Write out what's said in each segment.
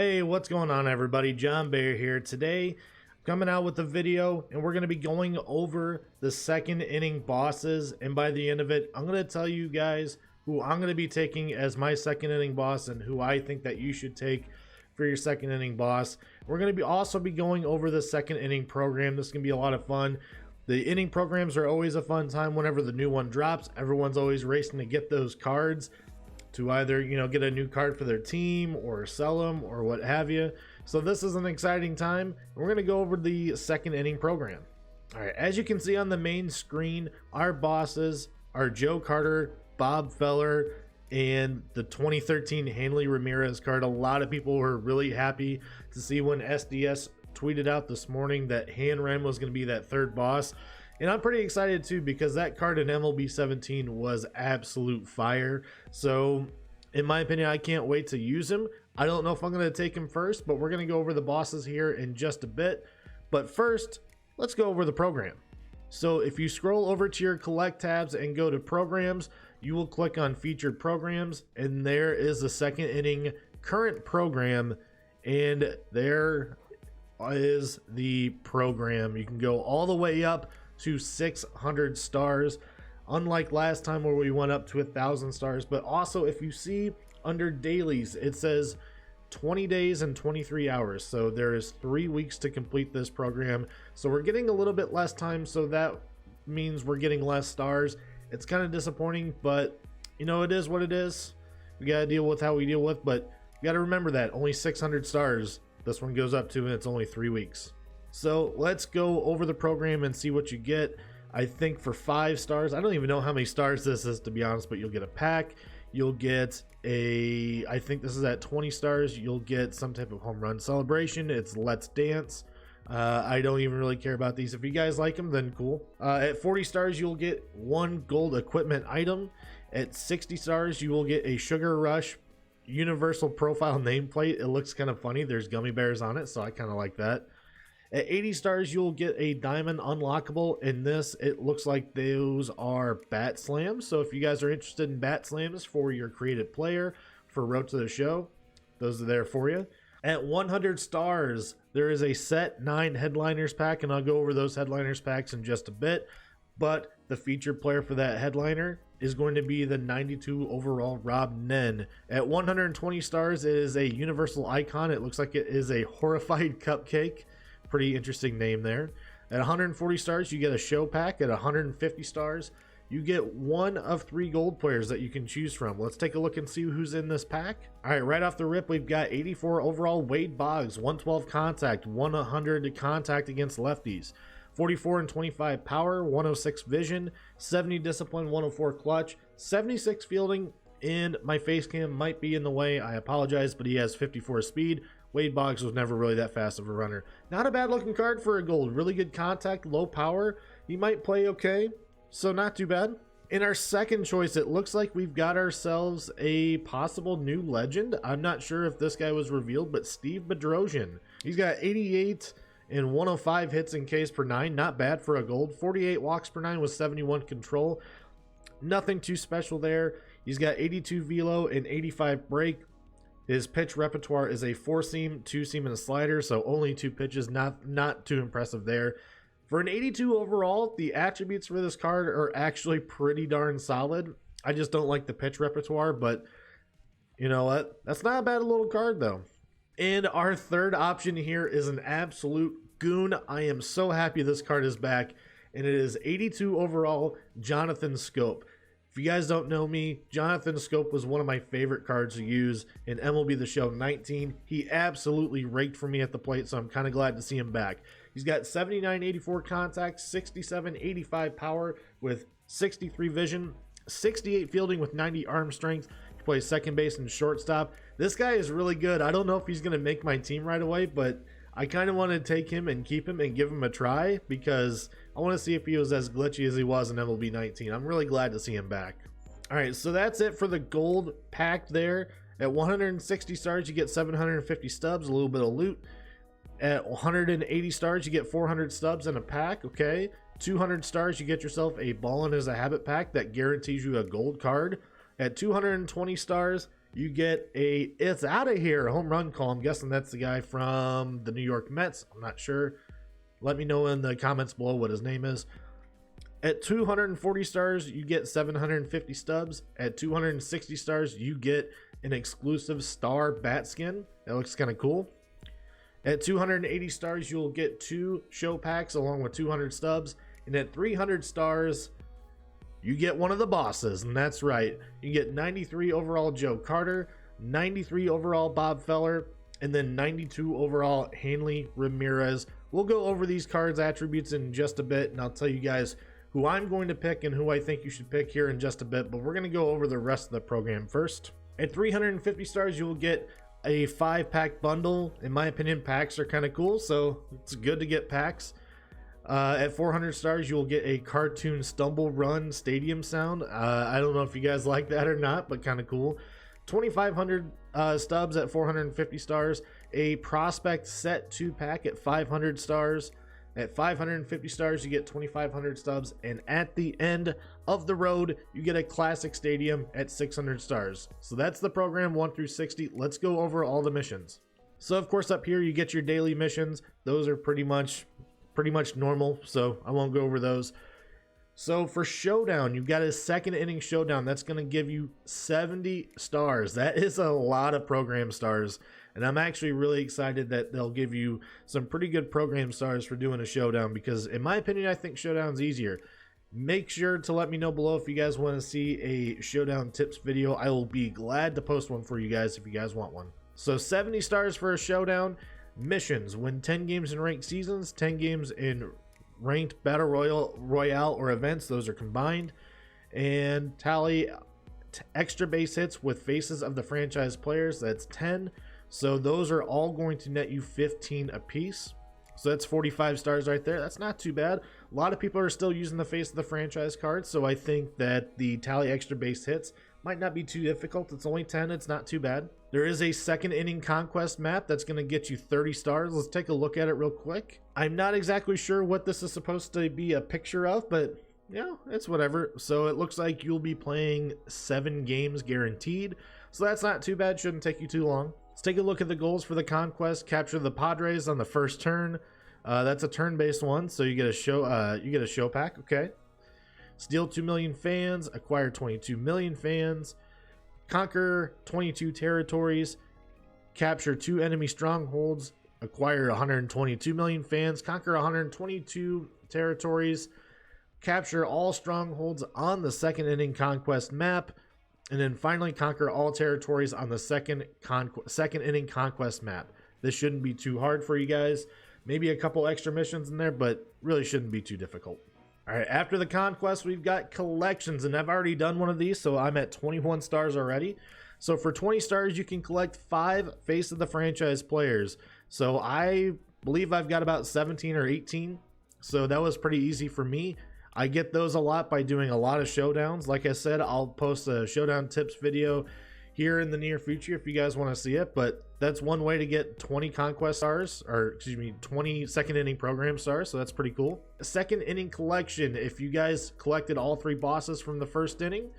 Hey, what's going on everybody? Jonbear here. Today, coming out with a video and we're going to be going over the second inning bosses, and by the end of it, I'm going to tell you guys who I'm going to be taking as my second inning boss and who I think that you should take for your second inning boss. We're going to be also going over the second inning program. This is going to be a lot of fun. The inning programs are always a fun time whenever the new one drops. Everyone's always racing to get those cards to either, get a new card for their team or sell them or what have you. So this is an exciting time. We're going to go over the second inning program. All right, as you can see on the main screen, our bosses are Joe Carter, Bob Feller, and the 2013 Hanley Ramirez card. A lot of people were really happy to see when SDS tweeted out this morning that Hanram was going to be that third boss. And I'm pretty excited too, because that card in MLB 17 was absolute fire. So in my opinion, I can't wait to use him. I don't know if I'm going to take him first, but we're going to go over the bosses here in just a bit. But first, let's go over the program. So if you scroll over to your collect tabs and go to programs, you will click on featured programs, and there is the second inning current program, and there is the program. You can go all the way up to 600 stars, unlike last time where we went up to 1,000 stars. But also, if you see under dailies, it says 20 days and 23 hours, so there is 3 weeks to complete this program. So we're getting a little bit less time, so that means we're getting less stars. It's kind of disappointing, but it is what it is. We got to deal with how we deal with, but you got to remember that only 600 stars this one goes up to, and it's only 3 weeks. So let's go over the program and see what you get. I think for 5 stars, I don't even know how many stars this is, to be honest, but you'll get a pack. You'll get I think this is at 20 stars, you'll get some type of home run celebration. It's Let's Dance. I don't even really care about these. If you guys like them, then cool. At 40 stars, you'll get 1 gold equipment item. At 60 stars, you will get a Sugar Rush universal profile nameplate. It looks kind of funny. There's gummy bears on it, so I kind of like that. At 80 stars, you'll get a diamond unlockable. In this, it looks like those are bat slams. So if you guys are interested in bat slams for your creative player for Road to the Show, those are there for you. At 100 stars, there is a set 9 headliners pack, and I'll go over those headliners packs in just a bit. But the featured player for that headliner is going to be the 92 overall Rob Nen. At 120 stars, it is a universal icon. It looks like it is a horrified cupcake. Pretty interesting name there. At 140 stars, you get a show pack. At 150 stars, you get 1 of 3 gold players that you can choose from. Let's take a look and see who's in this pack. All right, right off the rip, we've got 84 overall Wade Boggs, 112 contact, 100 contact against lefties, 44 and 25 power, 106 vision, 70 discipline, 104 clutch, 76 fielding, and my face cam might be in the way. I apologize, but he has 54 speed. Wade Boggs was never really that fast of a runner. Not a bad looking card for a gold. Really good contact, low power. He might play okay, so not too bad. In our second choice, it looks like we've got ourselves a possible new legend. I'm not sure if this guy was revealed, but Steve Bedrosian. He's got 88 and 105 hits in Ks per 9. Not bad for a gold. 48 walks per 9 with 71 control. Nothing too special there. He's got 82 velo and 85 break. His pitch repertoire is a 4-seam, 2-seam, and a slider, so only 2 pitches. Not too impressive there. For an 82 overall, the attributes for this card are actually pretty darn solid. I just don't like the pitch repertoire, but you know what? That's not a bad little card, though. And our third option here is an absolute goon. I am so happy this card is back, and it is 82 overall Jonathan Scope. If you guys don't know me, Jonathan Scope was one of my favorite cards to use in MLB The Show 19. He absolutely raked for me at the plate, so I'm kind of glad to see him back. He's got 79-84 contact, 67-85 power with 63 vision, 68 fielding with 90 arm strength. He plays second base and shortstop. This guy is really good. I don't know if he's going to make my team right away, but I kind of want to take him and keep him and give him a try because I want to see if he was as glitchy as he was in MLB 19. I'm really glad to see him back. All right, so that's it for the gold pack there. At 160 stars, you get 750 stubs, a little bit of loot. At 180 stars, you get 400 stubs in a pack, okay? 200 stars, you get yourself a Ballin' is a Habit pack that guarantees you a gold card. At 220 stars, you get a "it's out of here" home run call. I'm guessing that's the guy from the New York Mets. I'm not sure. Let me know in the comments below what his name is. At 240 stars, you get 750 stubs. At 260 stars, you get an exclusive star bat skin. That looks kind of cool. At 280 stars, you'll get 2 show packs along with 200 stubs. And at 300 stars, you get one of the bosses. And that's right. You get 93 overall Joe Carter, 93 overall Bob Feller, and then 92 overall Hanley Ramirez. We'll go over these cards' attributes in just a bit, and I'll tell you guys who I'm going to pick and who I think you should pick here in just a bit, but we're going to go over the rest of the program first. At 350 stars, you will get a 5-pack bundle. In my opinion, packs are kind of cool, so it's good to get packs. At 400 stars, you'll get a cartoon Stumble Run stadium sound. I don't know if you guys like that or not, but kind of cool. 2,500 stubs at 450 stars. A prospect set 2-pack at 500 stars. At 550 stars, you get 2,500 stubs, and at the end of the road, you get a classic stadium at 600 stars. So that's the program 1 through 60. Let's go over all the missions. So of course up here you get your daily missions. Those are pretty much normal, so I won't go over those. So for Showdown, you've got a second inning Showdown. That's going to give you 70 stars. That is a lot of program stars. And I'm actually really excited that they'll give you some pretty good program stars for doing a Showdown, because in my opinion, I think Showdown's easier. Make sure to let me know below if you guys want to see a Showdown tips video. I will be glad to post one for you guys if you guys want one. So 70 stars for a Showdown. Missions: win 10 games in ranked seasons, 10 games in ranked battle royale or events. Those are combined. And tally extra base hits with faces of the franchise players. That's 10. So those are all going to net you 15 apiece. So that's 45 stars right there. That's not too bad. A lot of people are still using the face of the franchise cards, so I think that the tally extra base hits might not be too difficult. It's only 10. It's not too bad. There is a second inning Conquest map that's going to get you 30 stars. Let's take a look at it real quick. I'm not exactly sure what this is supposed to be a picture of, but yeah, it's whatever. So it looks like you'll be playing 7 games guaranteed. So that's not too bad. Shouldn't take you too long. Let's take a look at the goals for the Conquest. Capture the Padres on the first turn. That's a turn-based one, so you get a show pack. Okay. Steal 2 million fans. Acquire 22 million fans. Conquer 22 territories. Capture 2 enemy strongholds. Acquire 122 million fans. Conquer 122 territories. Capture all strongholds on the second inning Conquest map. And then finally conquer all territories on the second inning Conquest map. This shouldn't be too hard for you guys. Maybe a couple extra missions in there, but really shouldn't be too difficult. All right, after the Conquest, we've got collections, and I've already done one of these, so I'm at 21 stars already. So for 20 stars, you can collect 5 Face of the Franchise players. So I believe I've got about 17 or 18, so that was pretty easy for me. I get those a lot by doing a lot of Showdowns. Like I said, I'll post a Showdown tips video here in the near future if you guys want to see it, but that's one way to get 20 Conquest stars, or excuse me, 20 second inning program stars, so that's pretty cool. Second inning collection: if you guys collected all 3 bosses from the first inning,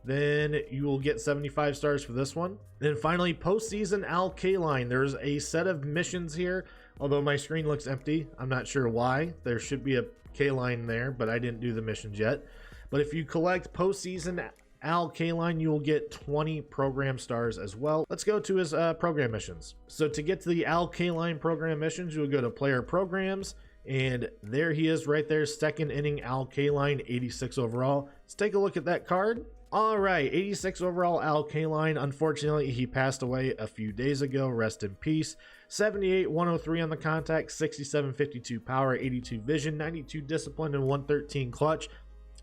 then you will get 75 stars for this one. Then finally, postseason Al Kaline. There's a set of missions here, although my screen looks empty. I'm not sure why. There should be a K-line there, but I didn't do the missions yet. But if you collect postseason Al Kaline, you will get 20 program stars as well. Let's go to his program missions. So to get to the Al Kaline program missions, you'll go to player programs, and there he is right there, second inning Al Kaline, 86 overall. Let's take a look at that card. All right, 86 overall Al Kaline. Unfortunately, he passed away a few days ago. Rest in peace. 78, 103 on the contact, 67, 52 power, 82 vision, 92 discipline, and 113 clutch.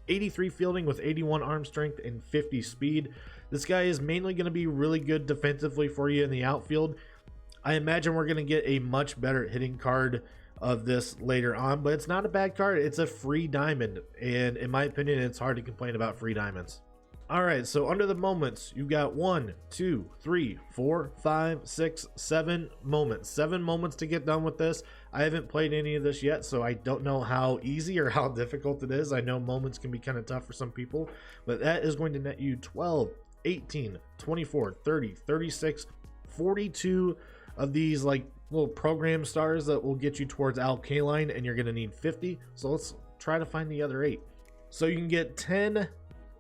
83 fielding with 81 arm strength and 50 speed. This guy is mainly going to be really good defensively for you in the outfield. I imagine we're going to get a much better hitting card of this later on, but it's not a bad card. It's a free diamond, and in my opinion, it's hard to complain about free diamonds. All right, so under the moments, you got 1, 2, 3, 4, 5, 6, 7 moments. 7 moments to get done with this. I haven't played any of this yet, so I don't know how easy or how difficult it is. I know moments can be kind of tough for some people, but that is going to net you 12, 18, 24, 30, 36, 42 of these like little program stars that will get you towards alkaline, and you're going to need 50. So let's try to find the other 8. So you can get 10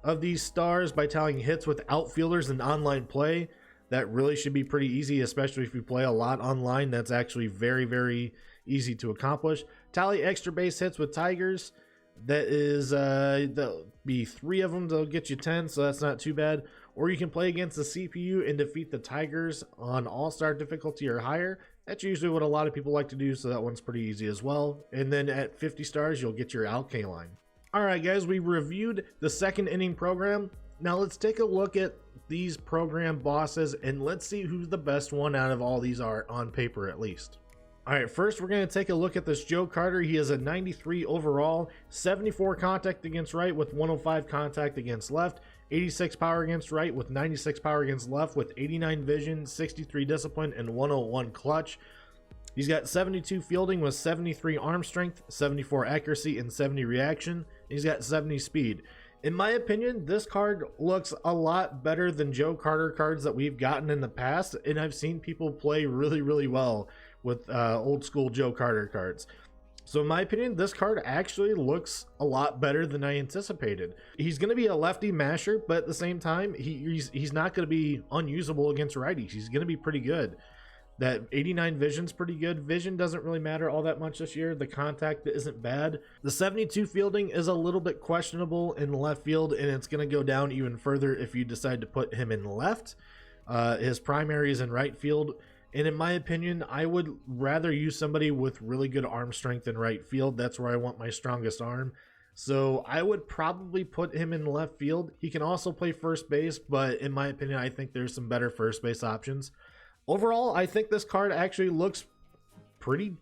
of these stars by tallying hits with outfielders in online play. That really should be pretty easy, especially if you play a lot online. That's actually very, very easy to accomplish. Tally extra base hits with Tigers. That is, there'll be 3 of them. They'll get you 10, so that's not too bad. Or you can play against the CPU and defeat the Tigers on all-star difficulty or higher. That's usually what a lot of people like to do, so that one's pretty easy as well. And then at 50 stars, you'll get your alkaline. Alright guys, we reviewed the second inning program. Now let's take a look at these program bosses and let's see who's the best one out of all these are on paper at least. Alright, first we're going to take a look at this Joe Carter. He is a 93 overall, 74 contact against right with 105 contact against left, 86 power against right with 96 power against left with 89 vision, 63 discipline, and 101 clutch. He's got 72 fielding with 73 arm strength, 74 accuracy, and 70 reaction. He's got 70 speed. In my opinion, this card looks a lot better than Joe Carter cards that we've gotten in the past, and I've seen people play really, really well with old school Joe Carter cards. So in my opinion, this card actually looks a lot better than I anticipated. He's going to be a lefty masher, but at the same time, he's not going to be unusable against righties. He's going to be pretty good. That 89 vision's pretty good. Vision doesn't really matter all that much this year. The contact isn't bad. The 72 fielding is a little bit questionable in left field, and it's going to go down even further if you decide to put him in left. His primary is in right field, and in my opinion, I would rather use somebody with really good arm strength in right field. That's where I want my strongest arm. So I would probably put him in left field. He can also play first base, but in my opinion, I think there's some better first base options. Overall, I think this card actually looks pretty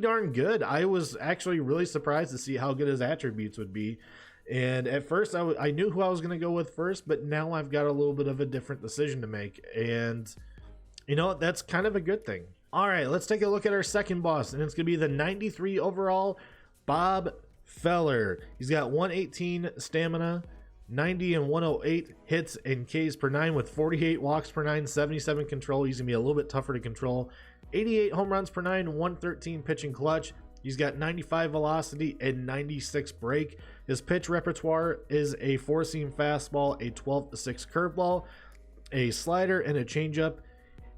darn good. I was actually really surprised to see how good his attributes would be. And at first, I knew who I was going to go with first, but now I've got a little bit of a different decision to make. And, you know, that's kind of a good thing. All right, let's take a look at our second boss, and it's going to be the 93 overall Bob Feller. He's got 118 stamina, 90 and 108 hits and Ks per 9 with 48 walks per 9, 77 control. He's going to be a little bit tougher to control. 88 home runs per 9, 113 pitching clutch. He's got 95 velocity and 96 break. His pitch repertoire is a 4-seam fastball, a 12-6 curveball, a slider, and a changeup.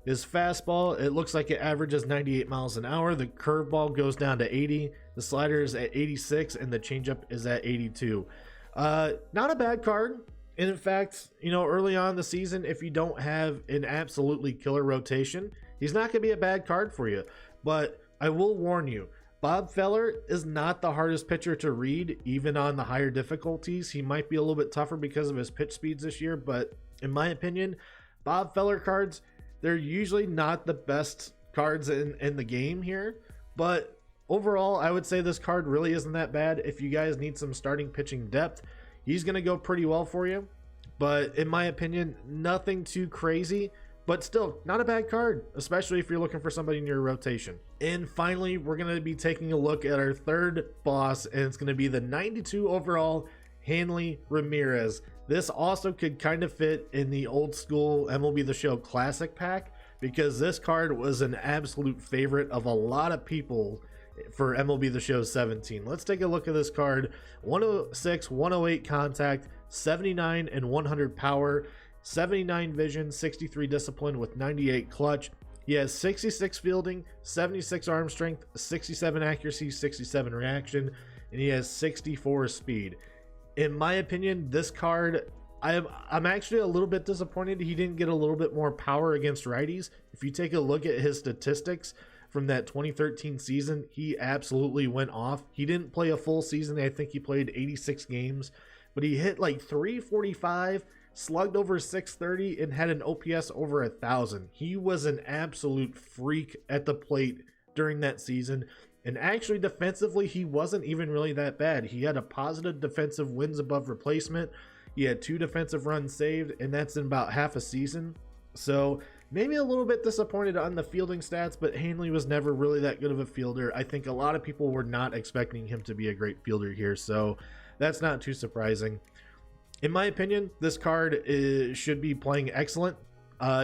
His fastball, it looks like it averages 98 miles an hour. The curveball goes down to 80. The slider is at 86, and the changeup is at 82. Not a bad card. And in fact, you know, early on in the season, if you don't have an absolutely killer rotation, he's not going to be a bad card for you. But I will warn you, Bob Feller is not the hardest pitcher to read, even on the higher difficulties. He might be a little bit tougher because of his pitch speeds this year, but in my opinion, Bob Feller cards, they're usually not the best cards in the game here. But overall, I would say this card really isn't that bad. If you guys need some starting pitching depth, he's going to go pretty well for you. But in my opinion, nothing too crazy, but still not a bad card, especially if you're looking for somebody in your rotation. And finally, we're going to be taking a look at our third boss, and it's going to be the 92 overall Hanley Ramirez. This also could kind of fit in the old school MLB The Show Classic pack, because this card was an absolute favorite of a lot of people for MLB The Show 17. Let's take a look at this card. 106, 108 contact, 79 and 100 power, 79 vision, 63 discipline with 98 clutch. He has 66 fielding, 76 arm strength, 67 accuracy, 67 reaction, and he has 64 speed. In my opinion, this card, I'm actually a little bit disappointed he didn't get a little bit more power against righties. If you take a look at his statistics from that 2013 season, he absolutely went off. He didn't play a full season. I think he played 86 games, but he hit like 345, slugged over 630, and had an OPS over 1,000. He was an absolute freak at the plate during that season. And actually, defensively, he wasn't even really that bad. He had a positive defensive wins above replacement. He had 2 defensive runs saved, and that's in about half a season. So maybe a little bit disappointed on the fielding stats, but Hanley was never really that good of a fielder. I think a lot of people were not expecting him to be a great fielder here, so that's not too surprising. In my opinion, this card should be playing excellent.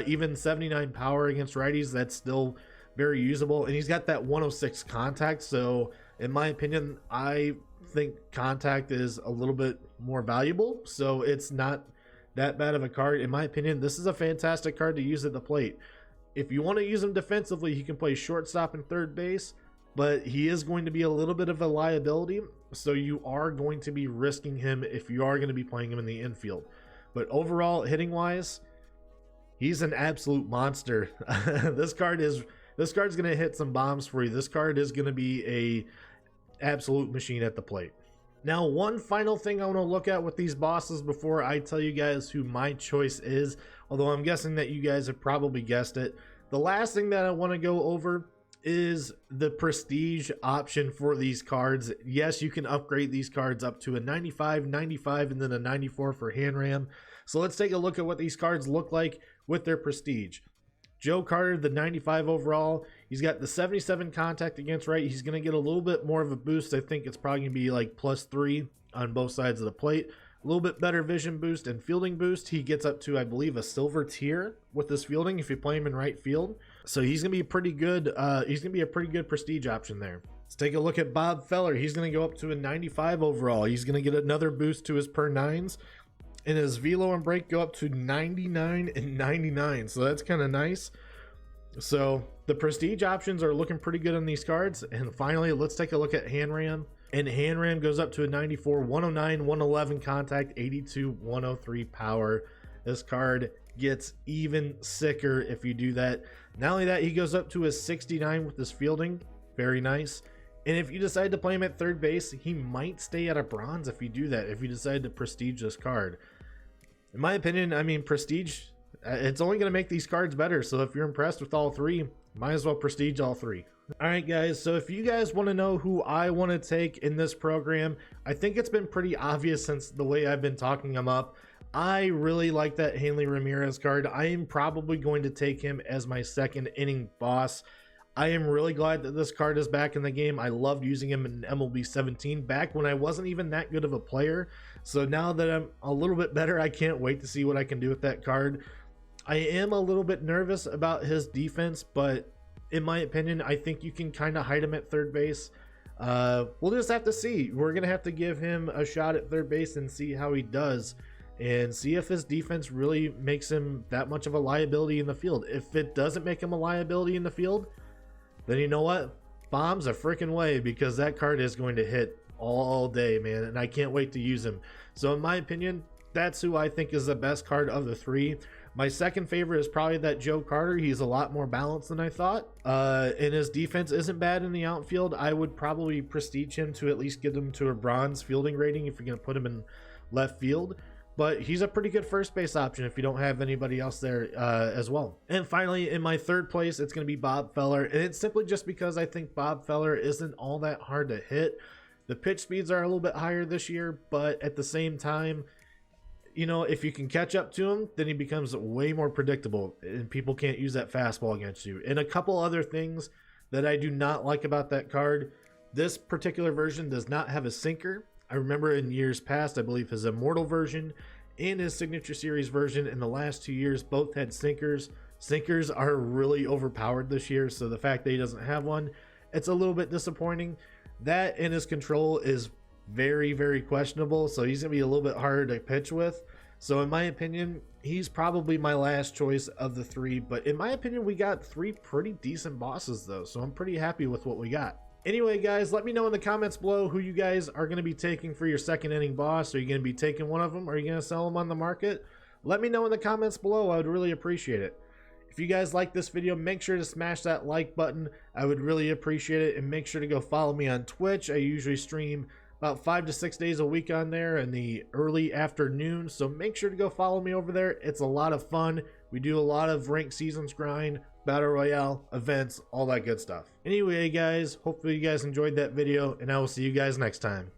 Even 79 power against righties, that's still very usable. And he's got that 106 contact. So in my opinion, I think contact is a little bit more valuable. So it's not that bad of a card. In my opinion, this is a fantastic card to use at the plate. If you want to use him defensively, he can play shortstop and third base, but he is going to be a little bit of a liability. So you are going to be risking him if you are going to be playing him in the infield. But overall, hitting wise, he's an absolute monster. This card's going to hit some bombs for you. This card is going to be a absolute machine at the plate. Now, one final thing I want to look at with these bosses before I tell you guys who my choice is, although I'm guessing that you guys have probably guessed it. The last thing that I want to go over is the prestige option for these cards. Yes, you can upgrade these cards up to a 95, 95, and then a 94 for hand ram. So let's take a look at what these cards look like with their prestige. Joe Carter, the 95 overall, he's got the 77 contact against right. He's going to get a little bit more of a boost. I think it's probably going to be like +3 on both sides of the plate. A little bit better vision boost and fielding boost. He gets up to, I believe, a silver tier with this fielding if you play him in right field. So he's going to be pretty good. He's going to be a pretty good prestige option there. Let's take a look at Bob Feller. He's going to go up to a 95 overall. He's going to get another boost to his per nines. And his velo and break go up to 99 and 99. So that's kind of nice. So the prestige options are looking pretty good on these cards. And finally, let's take a look at hand ram. And hand ram goes up to a 94, 109, 111 contact, 82, 103 power. This card gets even sicker if you do that. Not only that, he goes up to a 69 with his fielding. Very nice. And if you decide to play him at third base, he might stay at a bronze if you do that, if you decide to prestige this card. In my opinion, I mean, prestige, it's only going to make these cards better. So if you're impressed with all three, might as well prestige all three. All right, guys. So if you guys want to know who I want to take in this program, I think it's been pretty obvious since the way I've been talking him up. I really like that Hanley Ramirez card. I am probably going to take him as my second inning boss. I am really glad that this card is back in the game. I loved using him in MLB 17 back when I wasn't even that good of a player. So now that I'm a little bit better, I can't wait to see what I can do with that card. I am a little bit nervous about his defense, but in my opinion, I think you can kind of hide him at third base. We'll just have to see. We're going to have to give him a shot at third base and see how he does. And see if his defense really makes him that much of a liability in the field. If it doesn't make him a liability in the field, then you know what? Bombs a freaking way, because that card is going to hit all day, man. And I can't wait to use him. So in my opinion, that's who I think is the best card of the three. My second favorite is probably that Joe Carter. He's a lot more balanced than I thought. And his defense isn't bad in the outfield. I would probably prestige him to at least get him to a bronze fielding rating if you're going to put him in left field. But he's a pretty good first base option if you don't have anybody else there as well. And finally, in my third place, it's going to be Bob Feller. And it's simply just because I think Bob Feller isn't all that hard to hit. The pitch speeds are a little bit higher this year, but at the same time, you know, if you can catch up to him, then he becomes way more predictable and people can't use that fastball against you. And a couple other things that I do not like about that card. This particular version does not have a sinker. I remember in years past, I believe his Immortal version and his Signature Series version in the last 2 years both had sinkers. Sinkers are really overpowered this year, so the fact that he doesn't have one, it's a little bit disappointing. That and his control is very, very questionable, so he's going to be a little bit harder to pitch with. So in my opinion, he's probably my last choice of the three, but in my opinion, we got three pretty decent bosses though, so I'm pretty happy with what we got. Anyway, guys, let me know in the comments below who you guys are going to be taking for your second inning boss. Are you going to be taking one of them? Are you going to sell them on the market? Let me know in the comments below. I would really appreciate it. If you guys like this video, make sure to smash that like button. I would really appreciate it. And make sure to go follow me on Twitch. I usually stream about 5 to 6 days a week on there in the early afternoon. So make sure to go follow me over there. It's a lot of fun. We do a lot of ranked seasons grind, battle royale, events, all that good stuff. Anyway, guys, hopefully you guys enjoyed that video, and I will see you guys next time.